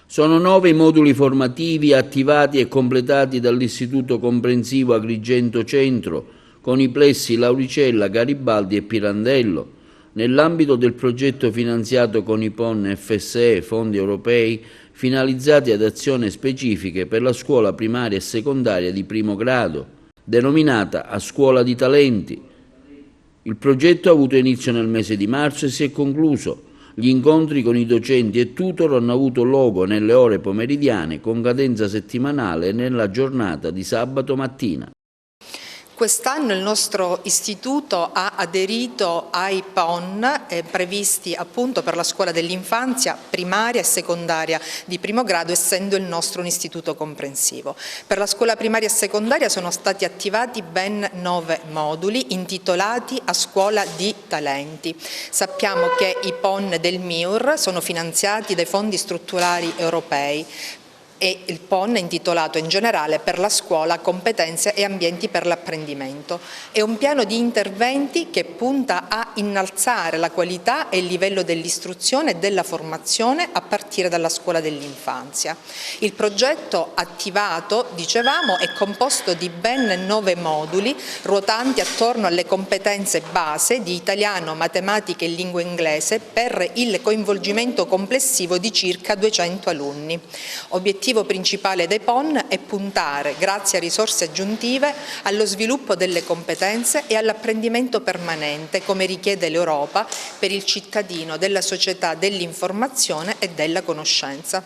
Sono 9 i moduli formativi attivati e completati dall'Istituto Comprensivo Agrigento Centro, con i plessi Lauricella, Garibaldi e Pirandello, nell'ambito del progetto finanziato con i PON FSE, fondi europei, finalizzati ad azioni specifiche per la scuola primaria e secondaria di primo grado, denominata A Scuola di Talenti. Il progetto ha avuto inizio nel mese di marzo e si è concluso. Gli incontri con i docenti e tutor hanno avuto luogo nelle ore pomeridiane con cadenza settimanale nella giornata di sabato mattina. Quest'anno il nostro istituto ha aderito ai PON previsti appunto per la scuola dell'infanzia primaria e secondaria di primo grado, essendo il nostro un istituto comprensivo. Per la scuola primaria e secondaria sono stati attivati ben 9 moduli intitolati A Scuola di Talenti. Sappiamo che i PON del MIUR sono finanziati dai fondi strutturali europei, e il PON è intitolato in generale per la scuola competenze e ambienti per l'apprendimento. È un piano di interventi che punta a innalzare la qualità e il livello dell'istruzione e della formazione a partire dalla scuola dell'infanzia. Il progetto attivato, dicevamo, è composto di ben 9 moduli ruotanti attorno alle competenze base di italiano, matematica e lingua inglese per il coinvolgimento complessivo di circa 200 alunni. L'obiettivo principale dei PON è puntare, grazie a risorse aggiuntive, allo sviluppo delle competenze e all'apprendimento permanente, come richiede l'Europa, per il cittadino della società dell'informazione e della conoscenza.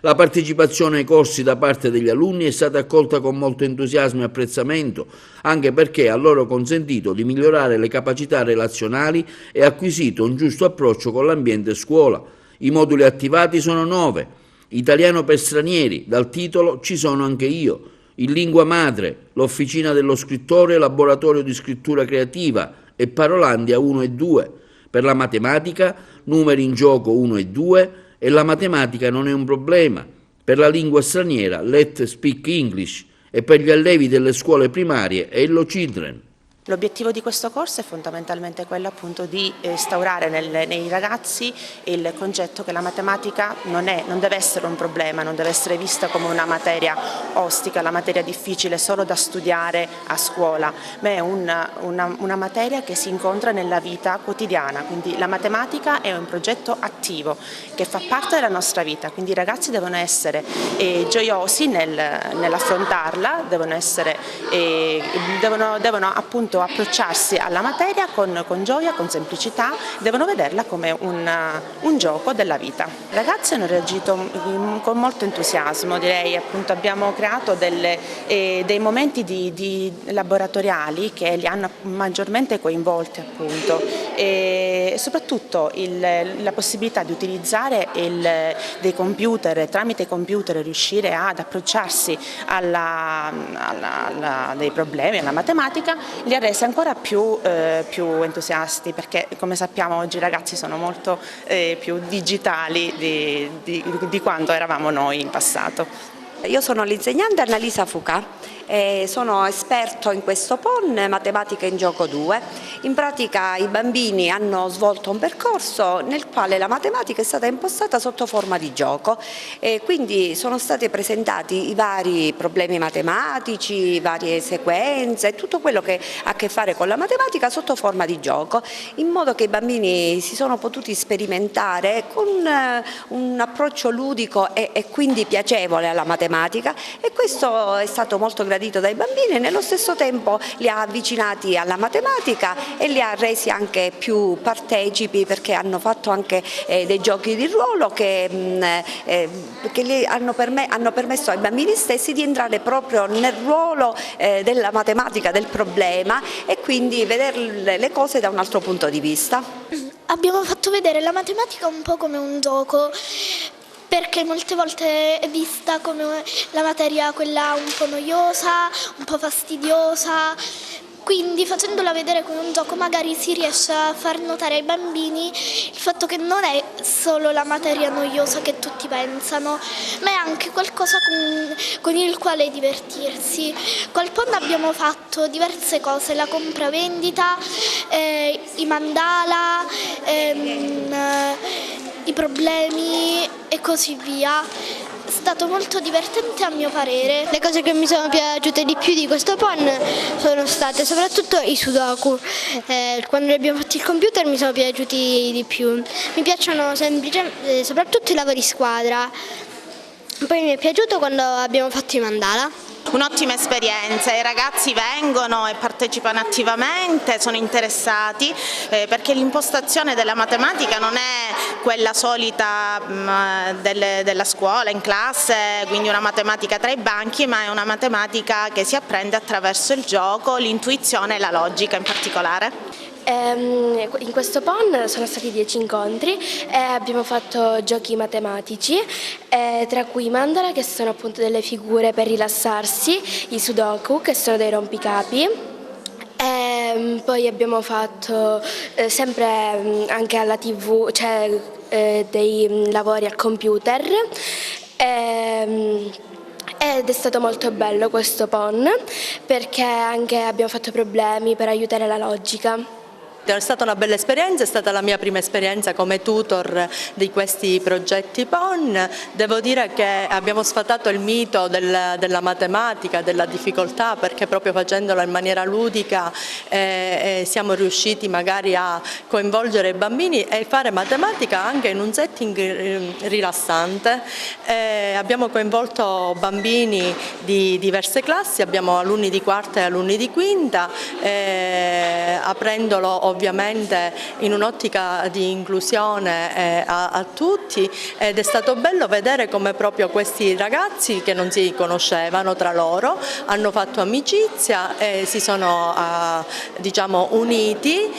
La partecipazione ai corsi da parte degli alunni è stata accolta con molto entusiasmo e apprezzamento, anche perché ha loro consentito di migliorare le capacità relazionali e acquisito un giusto approccio con l'ambiente scuola. I moduli attivati sono 9. Italiano per stranieri, dal titolo Ci sono anche io, in lingua madre, l'officina dello scrittore, laboratorio di scrittura creativa e Parolandia 1 e 2. Per la matematica, numeri in gioco 1 e 2 e la matematica non è un problema. Per la lingua straniera, Let Speak English e per gli allievi delle scuole primarie, Hello Children. L'obiettivo di questo corso è fondamentalmente quello appunto di instaurare nei ragazzi il concetto che la matematica non deve essere un problema, non deve essere vista come una materia ostica, la materia difficile solo da studiare a scuola, ma è una materia che si incontra nella vita quotidiana, quindi la matematica è un progetto attivo che fa parte della nostra vita, quindi i ragazzi devono essere gioiosi nell'affrontarla, devono appunto approcciarsi alla materia con gioia, con semplicità, devono vederla come un gioco della vita. I ragazzi hanno reagito con molto entusiasmo, direi, appunto abbiamo creato dei momenti di laboratoriali che li hanno maggiormente coinvolti appunto, e soprattutto la possibilità di utilizzare dei computer, tramite i computer riuscire ad approcciarsi dei problemi, alla matematica, li ha resi ancora più entusiasti, perché come sappiamo oggi i ragazzi sono molto più digitali di quanto eravamo noi in passato. Io sono l'insegnante Annalisa Fuca. Sono esperto in questo PON, Matematica in Gioco 2. In pratica i bambini hanno svolto un percorso nel quale la matematica è stata impostata sotto forma di gioco, quindi sono stati presentati i vari problemi matematici, varie sequenze, tutto quello che ha a che fare con la matematica sotto forma di gioco, in modo che i bambini si sono potuti sperimentare con un approccio ludico e quindi piacevole alla matematica, e questo è stato molto gradito dai bambini e nello stesso tempo li ha avvicinati alla matematica e li ha resi anche più partecipi, perché hanno fatto anche dei giochi di ruolo che hanno permesso ai bambini stessi di entrare proprio nel ruolo della matematica, del problema, e quindi vedere le cose da un altro punto di vista. Abbiamo fatto vedere la matematica un po' come un gioco, perché molte volte è vista come la materia quella un po' noiosa, un po' fastidiosa, quindi facendola vedere come un gioco magari si riesce a far notare ai bambini il fatto che non è solo la materia noiosa che tutti pensano, ma è anche qualcosa con il quale divertirsi. Col PON abbiamo fatto diverse cose, la compravendita, i mandala, i problemi, e così via. È stato molto divertente a mio parere. Le cose che mi sono piaciute di più di questo PON sono state soprattutto i sudoku. Quando li abbiamo fatti il computer mi sono piaciuti di più. Mi piacciono soprattutto i lavori squadra. Poi mi è piaciuto quando abbiamo fatto i mandala. Un'ottima esperienza, i ragazzi vengono e partecipano attivamente, sono interessati perché l'impostazione della matematica non è quella solita della scuola, in classe, quindi una matematica tra i banchi, ma è una matematica che si apprende attraverso il gioco, l'intuizione e la logica in particolare. In questo PON sono stati 10 incontri e abbiamo fatto giochi matematici, tra cui i mandala, che sono appunto delle figure per rilassarsi, i sudoku, che sono dei rompicapi. Poi abbiamo fatto sempre anche alla TV, cioè dei lavori al computer. Ed è stato molto bello questo PON perché anche abbiamo fatto problemi per aiutare la logica. È stata una bella esperienza, è stata la mia prima esperienza come tutor di questi progetti PON. Devo dire che abbiamo sfatato il mito della matematica, della difficoltà, perché proprio facendolo in maniera ludica siamo riusciti magari a coinvolgere i bambini e fare matematica anche in un setting rilassante. Abbiamo coinvolto bambini di diverse classi, abbiamo alunni di quarta e alunni di quinta, aprendolo ovviamente in un'ottica di inclusione a tutti, ed è stato bello vedere come proprio questi ragazzi che non si conoscevano tra loro hanno fatto amicizia e si sono diciamo uniti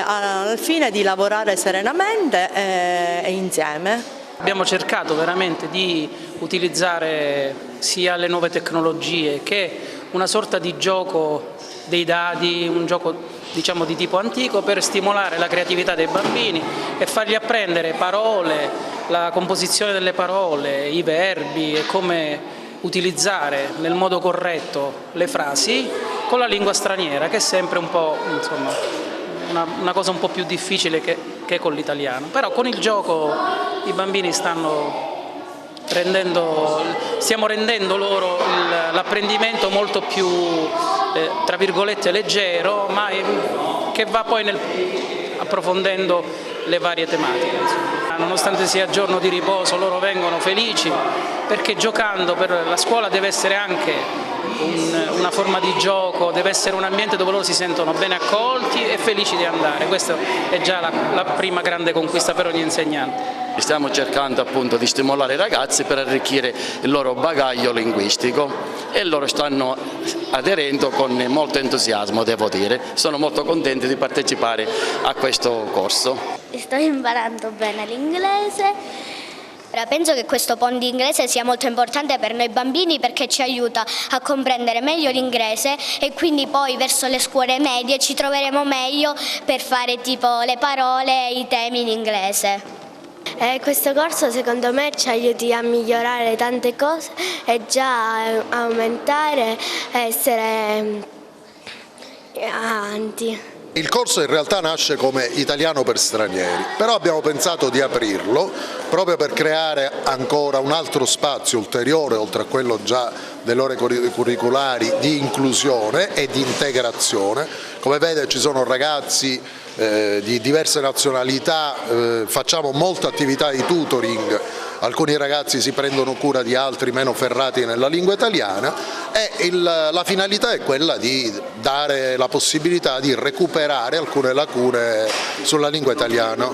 al fine di lavorare serenamente e insieme. Abbiamo cercato veramente di utilizzare sia le nuove tecnologie che una sorta di gioco dei dadi, un gioco diciamo di tipo antico, per stimolare la creatività dei bambini e fargli apprendere parole, la composizione delle parole, i verbi e come utilizzare nel modo corretto le frasi con la lingua straniera, che è sempre un po', insomma, una cosa un po' più difficile che con l'italiano. Però con il gioco i bambini stiamo rendendo loro l'apprendimento molto più tra virgolette leggero, ma che va poi approfondendo le varie tematiche. Nonostante sia giorno di riposo, loro vengono felici perché giocando, per la scuola deve essere anche una forma di gioco, deve essere un ambiente dove loro si sentono bene accolti e felici di andare. Questa è già la prima grande conquista per ogni insegnante. Stiamo cercando appunto di stimolare i ragazzi per arricchire il loro bagaglio linguistico e loro stanno aderendo con molto entusiasmo, devo dire. Sono molto contenti di partecipare a questo corso. Sto imparando bene l'inglese. Penso che questo PON di inglese sia molto importante per noi bambini perché ci aiuta a comprendere meglio l'inglese e quindi poi verso le scuole medie ci troveremo meglio per fare tipo le parole e i temi in inglese. Questo corso secondo me ci aiuta a migliorare tante cose e già a aumentare e essere avanti. Il corso in realtà nasce come italiano per stranieri, però abbiamo pensato di aprirlo proprio per creare ancora un altro spazio ulteriore, oltre a quello già delle ore curriculari, di inclusione e di integrazione. Come vede ci sono ragazzi di diverse nazionalità, facciamo molta attività di tutoring, alcuni ragazzi si prendono cura di altri meno ferrati nella lingua italiana e la finalità è quella di dare la possibilità di recuperare alcune lacune sulla lingua italiana.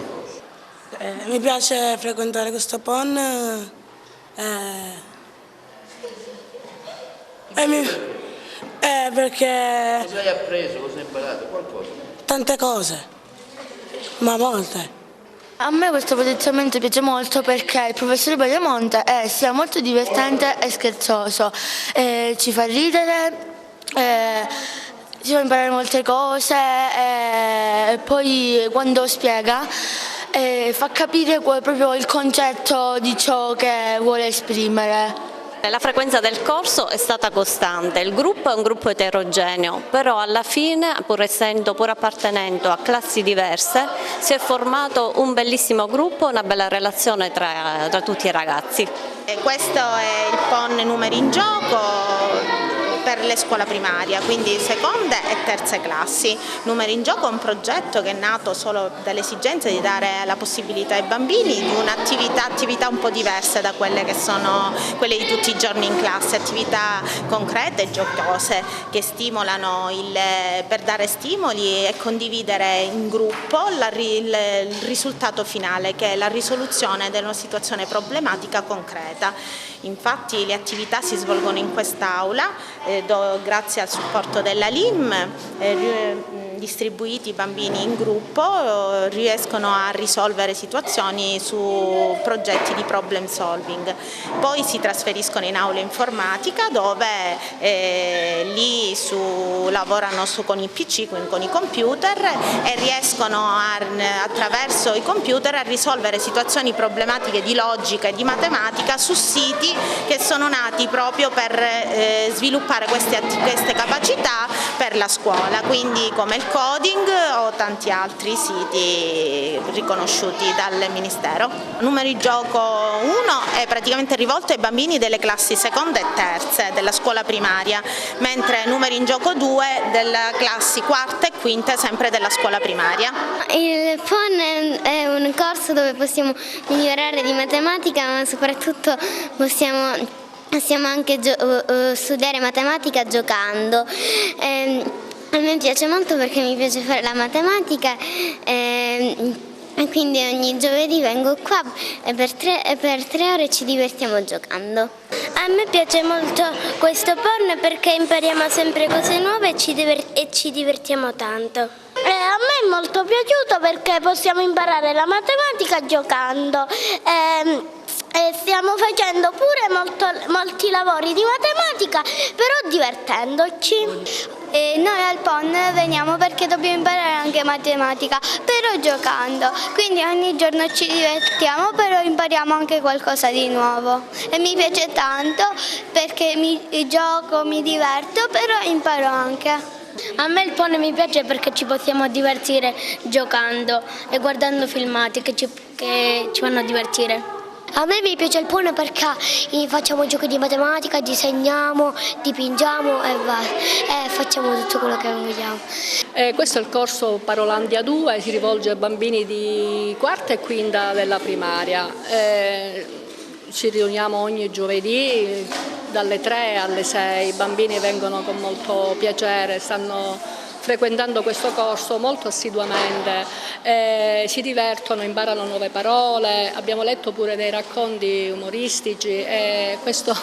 Mi piace frequentare questo PON perché... Cosa hai appreso? Cosa hai imparato? Qualcosa? Tante cose, ma molte. A me questo potenziamento piace molto perché il professore Bagliamonte è sia molto divertente e scherzoso, ci fa ridere, ci fa imparare molte cose e poi quando spiega fa capire proprio il concetto di ciò che vuole esprimere. La frequenza del corso è stata costante, il gruppo è un gruppo eterogeneo, però alla fine, pur appartenendo a classi diverse, si è formato un bellissimo gruppo, una bella relazione tra tutti i ragazzi. Questo è il PON Numeri in Gioco per le scuole primarie, quindi seconde e terze classi. Numeri in Gioco è un progetto che è nato solo dall'esigenza di dare la possibilità ai bambini di attività un po' diverse da quelle che sono quelle di tutti i giorni in classe, attività concrete e giocose che stimolano per dare stimoli e condividere in gruppo il risultato finale, che è la risoluzione di una situazione problematica concreta. Infatti le attività si svolgono in quest'aula grazie al supporto della LIM, distribuiti i bambini in gruppo riescono a risolvere situazioni su progetti di problem solving. Poi si trasferiscono in aula informatica dove lì lavorano con i PC, con i computer, e riescono attraverso i computer a risolvere situazioni problematiche di logica e di matematica su siti che sono nati proprio per sviluppare queste capacità per la scuola, quindi come il coding o tanti altri siti riconosciuti dal Ministero. Numeri Gioco 1 è praticamente rivolto ai bambini delle classi seconde e terze della scuola primaria, mentre Numeri in Gioco 2 delle classi quarta e quinta sempre della scuola primaria. Il PON è un corso dove possiamo migliorare di matematica, ma soprattutto possiamo anche studiare matematica giocando. A me piace molto perché mi piace fare la matematica e quindi ogni giovedì vengo qua e per 3 ore ci divertiamo giocando. A me piace molto questo PON perché impariamo sempre cose nuove e ci divertiamo tanto. A me è molto piaciuto perché possiamo imparare la matematica giocando. E stiamo facendo pure molti lavori di matematica, però divertendoci. E noi al PON veniamo perché dobbiamo imparare anche matematica, però giocando. Quindi ogni giorno ci divertiamo, però impariamo anche qualcosa di nuovo. E mi piace tanto perché gioco, mi diverto, però imparo anche. A me il PON mi piace perché ci possiamo divertire giocando e guardando filmati che ci fanno divertire. A me mi piace il PON perché facciamo giochi di matematica, disegniamo, dipingiamo e facciamo tutto quello che vogliamo. Questo è il corso Parolandia 2, si rivolge a bambini di quarta e quinta della primaria. Ci riuniamo ogni giovedì dalle 3 alle 6, i bambini vengono con molto piacere, stanno frequentando questo corso molto assiduamente, si divertono, imparano nuove parole, abbiamo letto pure dei racconti umoristici e questo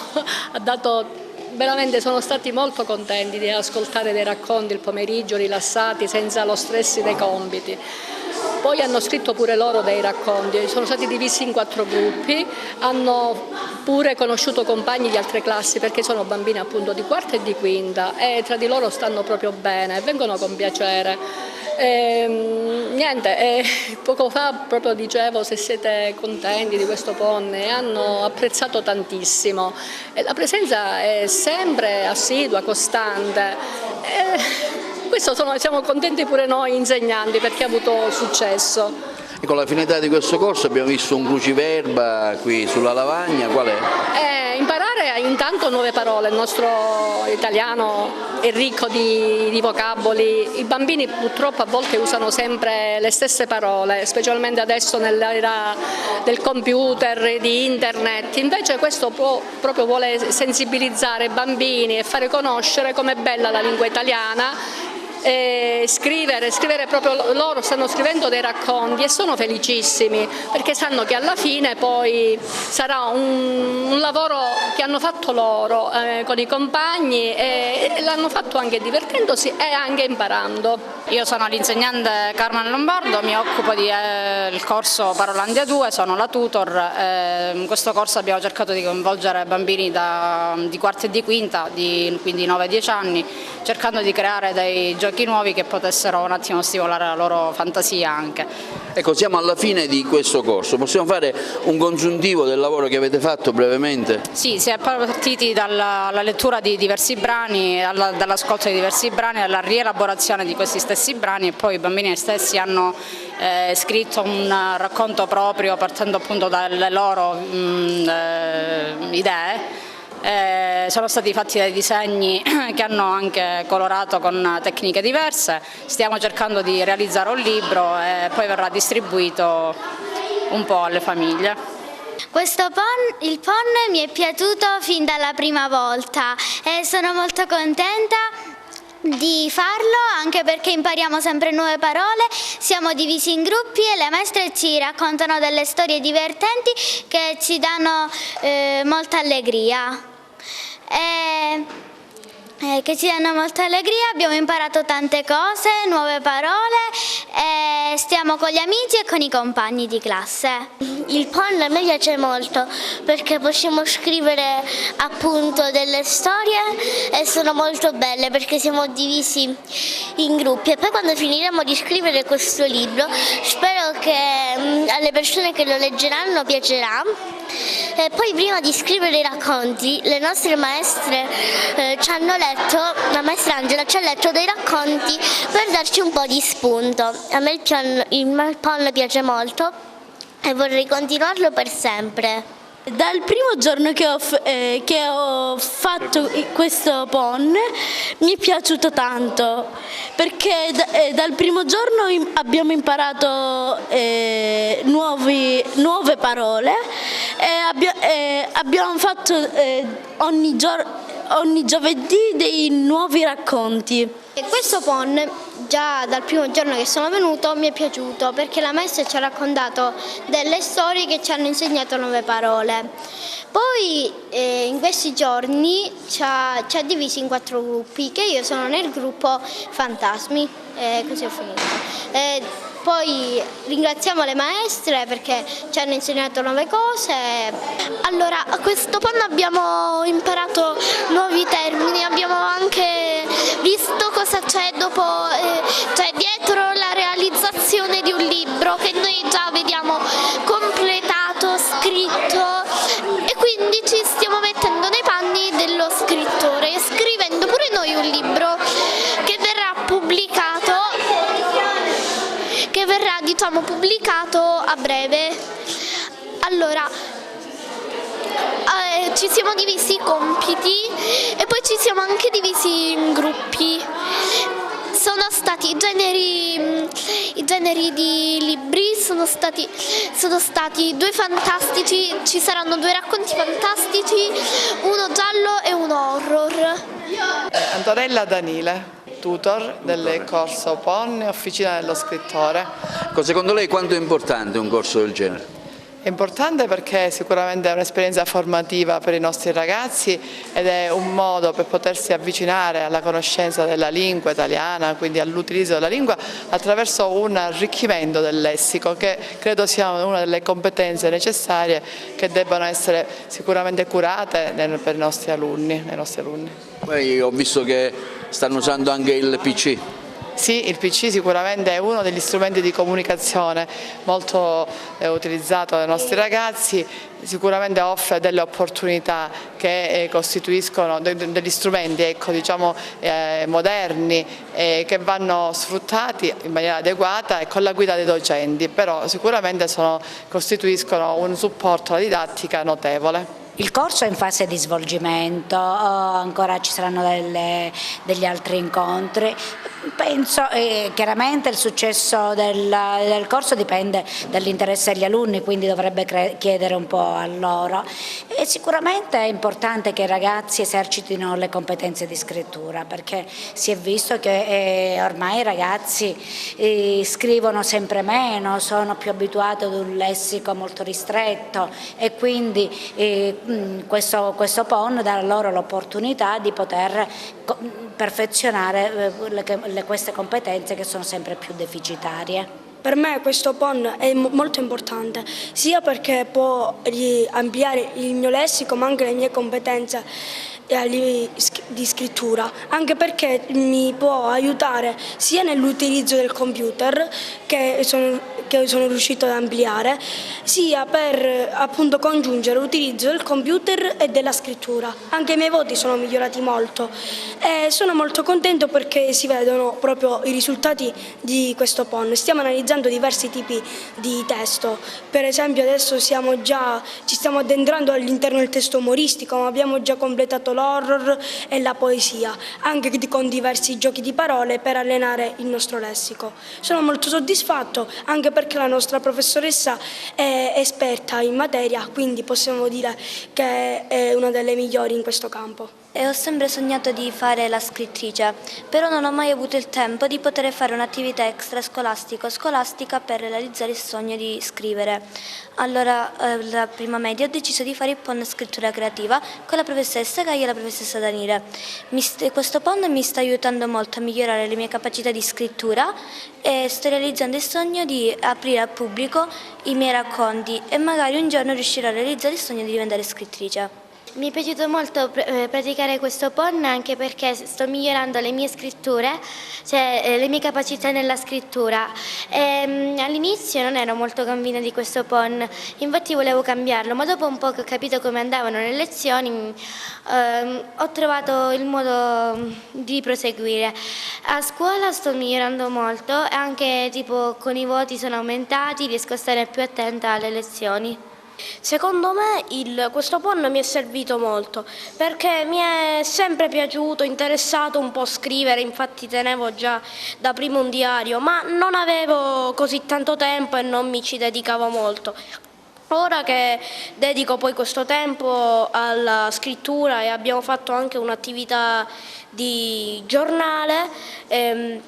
ha dato, veramente sono stati molto contenti di ascoltare dei racconti il pomeriggio, rilassati, senza lo stress dei compiti. Poi hanno scritto pure loro dei racconti, sono stati divisi in 4 gruppi, hanno pure conosciuto compagni di altre classi perché sono bambini appunto di quarta e di quinta e tra di loro stanno proprio bene, vengono con piacere. Poco fa proprio dicevo se siete contenti di questo PON e hanno apprezzato tantissimo. La presenza è sempre assidua, costante. Siamo contenti pure noi insegnanti perché ha avuto successo. E con la finalità di questo corso abbiamo visto un cruciverba qui sulla lavagna, qual è? Imparare intanto nuove parole, il nostro italiano è ricco di vocaboli, i bambini purtroppo a volte usano sempre le stesse parole, specialmente adesso nell'era del computer, di internet, invece questo proprio vuole sensibilizzare i bambini e fare conoscere com'è bella la lingua italiana. Scrivere proprio, loro stanno scrivendo dei racconti e sono felicissimi perché sanno che alla fine poi sarà un lavoro che hanno fatto loro con i compagni e l'hanno fatto anche divertendosi e anche imparando. Io sono l'insegnante Carmen Lombardo, mi occupo del corso Parolandia 2, sono la tutor. In questo corso abbiamo cercato di coinvolgere bambini di quarta e di quinta, quindi 9-10 anni, cercando di creare dei giochi giochi nuovi che potessero un attimo stimolare la loro fantasia anche. Ecco, siamo alla fine di questo corso, possiamo fare un consuntivo del lavoro che avete fatto brevemente? Sì, si è partiti dalla lettura di diversi brani, dall'ascolto di diversi brani, dalla rielaborazione di questi stessi brani e poi i bambini stessi hanno scritto un racconto proprio partendo appunto dalle loro idee. Sono stati fatti dei disegni che hanno anche colorato con tecniche diverse, stiamo cercando di realizzare un libro e poi verrà distribuito un po' alle famiglie. Il PON mi è piaciuto fin dalla prima volta e sono molto contenta di farlo anche perché impariamo sempre nuove parole, siamo divisi in gruppi e le maestre ci raccontano delle storie divertenti che ci danno molta allegria. Abbiamo imparato tante cose, nuove parole e stiamo con gli amici e con i compagni di classe. Il PON a me piace molto perché possiamo scrivere appunto delle storie e sono molto belle perché siamo divisi in gruppi e poi quando finiremo di scrivere questo libro spero che alle persone che lo leggeranno piacerà. E poi prima di scrivere i racconti le nostre maestre la maestra Angela ci ha letto dei racconti per darci un po' di spunto. A me il PON piace molto e vorrei continuarlo per sempre. Dal primo giorno che ho fatto questo PON mi è piaciuto tanto perché dal primo giorno abbiamo imparato nuove parole e abbiamo fatto ogni giovedì dei nuovi racconti. E questo PON già dal primo giorno che sono venuto mi è piaciuto perché la maestra ci ha raccontato delle storie che ci hanno insegnato nuove parole. Poi in questi giorni ci ha divisi in 4 gruppi, che io sono nel gruppo Fantasmi, così ho finito. Poi ringraziamo le maestre perché ci hanno insegnato nuove cose. Allora, a questo PON abbiamo imparato nuovi termini, abbiamo anche visto cosa c'è dopo, cioè dietro la realizzazione di un libro che noi già vediamo completato, scritto e quindi ci stiamo mettendo nei panni dello scrittore, scrivendo pure noi un libro che verrà pubblicato a breve. Allora, ci siamo divisi i compiti e poi ci siamo anche divisi in gruppi. Sono stati i generi di libri, sono stati 2 fantastici, ci saranno 2 racconti fantastici, uno giallo e uno horror. Antonella Danile, tutor del corso PON, Officina dello Scrittore. Secondo lei quanto è importante un corso del genere? È importante perché sicuramente è un'esperienza formativa per i nostri ragazzi ed è un modo per potersi avvicinare alla conoscenza della lingua italiana, quindi all'utilizzo della lingua attraverso un arricchimento del lessico che credo sia una delle competenze necessarie che debbano essere sicuramente curate per i nostri alunni. Poi ho visto che stanno usando anche il PC. Sì, il PC sicuramente è uno degli strumenti di comunicazione molto utilizzato dai nostri ragazzi, sicuramente offre delle opportunità che costituiscono degli strumenti moderni che vanno sfruttati in maniera adeguata e con la guida dei docenti, però sicuramente costituiscono un supporto alla didattica notevole. Il corso è in fase di svolgimento, ancora ci saranno degli altri incontri. Penso chiaramente il successo del corso dipende dall'interesse degli alunni, quindi dovrebbe chiedere un po' a loro. E sicuramente è importante che i ragazzi esercitino le competenze di scrittura, perché si è visto che ormai i ragazzi scrivono sempre meno, sono più abituati ad un lessico molto ristretto e quindi questo PON dà loro l'opportunità di poter perfezionare queste competenze che sono sempre più deficitarie. Per me questo PON è molto importante, sia perché può ampliare il mio lessico ma anche le mie competenze di scrittura, anche perché mi può aiutare sia nell'utilizzo del computer che sono riuscito ad ampliare, sia per appunto congiungere l'utilizzo del computer e della scrittura. Anche i miei voti sono migliorati molto e sono molto contento perché si vedono proprio i risultati di questo PON. Stiamo analizzando diversi tipi di testo, per esempio adesso ci stiamo addentrando all'interno del testo umoristico, ma abbiamo già completato l'horror e la poesia, anche con diversi giochi di parole per allenare il nostro lessico. Sono molto soddisfatto anche perché la nostra professoressa è esperta in materia, quindi possiamo dire che è una delle migliori in questo campo. Ho sempre sognato di fare la scrittrice, però non ho mai avuto il tempo di poter fare un'attività extrascolastica per realizzare il sogno di scrivere. Allora, la prima media ho deciso di fare il PON scrittura creativa con la professoressa Gaia e la professoressa Danile. Questo PON mi sta aiutando molto a migliorare le mie capacità di scrittura e sto realizzando il sogno di aprire al pubblico i miei racconti e magari un giorno riuscirò a realizzare il sogno di diventare scrittrice. Mi è piaciuto molto praticare questo PON anche perché sto migliorando le mie scritture, cioè le mie capacità nella scrittura. All'inizio non ero molto convinta di questo PON, infatti volevo cambiarlo, ma dopo un po' che ho capito come andavano le lezioni ho trovato il modo di proseguire. A scuola sto migliorando molto, anche tipo con i voti sono aumentati, riesco a stare più attenta alle lezioni. Secondo me questo PON mi è servito molto perché mi è sempre piaciuto, interessato un po' scrivere, infatti tenevo già da prima un diario, ma non avevo così tanto tempo e non mi ci dedicavo molto. Ora che dedico poi questo tempo alla scrittura e abbiamo fatto anche un'attività di giornale,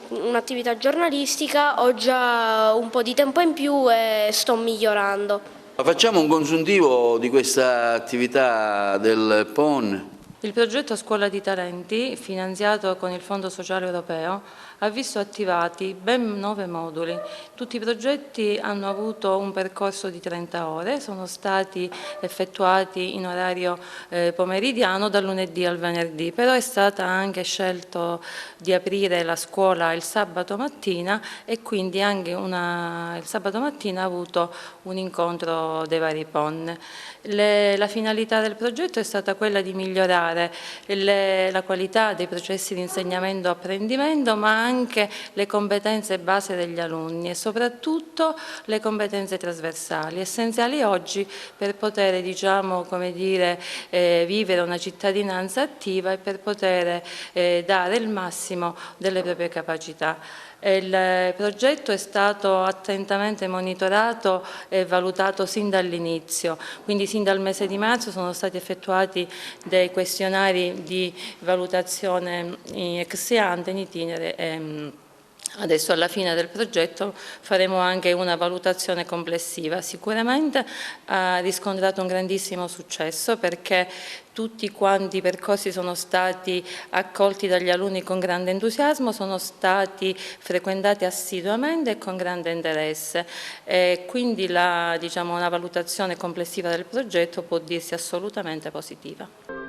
un'attività giornalistica, ho già un po' di tempo in più e sto migliorando. Facciamo un consuntivo di questa attività del PON. Il progetto Scuola di Talenti, finanziato con il Fondo Sociale Europeo, ha visto attivati ben 9 moduli. Tutti i progetti hanno avuto un percorso di 30 ore, sono stati effettuati in orario pomeridiano dal lunedì al venerdì, però è stata anche scelto di aprire la scuola il sabato mattina e quindi anche il sabato mattina ha avuto un incontro dei vari PON. La finalità del progetto è stata quella di migliorare la qualità dei processi di insegnamento-apprendimento, ma anche le competenze base degli alunni e soprattutto le competenze trasversali, essenziali oggi per poter, vivere una cittadinanza attiva e per poter dare il massimo delle proprie capacità. Il progetto è stato attentamente monitorato e valutato sin dall'inizio, quindi sin dal mese di marzo sono stati effettuati dei questionari di valutazione ex ante in itinere. Adesso alla fine del progetto faremo anche una valutazione complessiva. Sicuramente ha riscontrato un grandissimo successo perché tutti quanti i percorsi sono stati accolti dagli alunni con grande entusiasmo, sono stati frequentati assiduamente e con grande interesse. Quindi una valutazione complessiva del progetto può dirsi assolutamente positiva.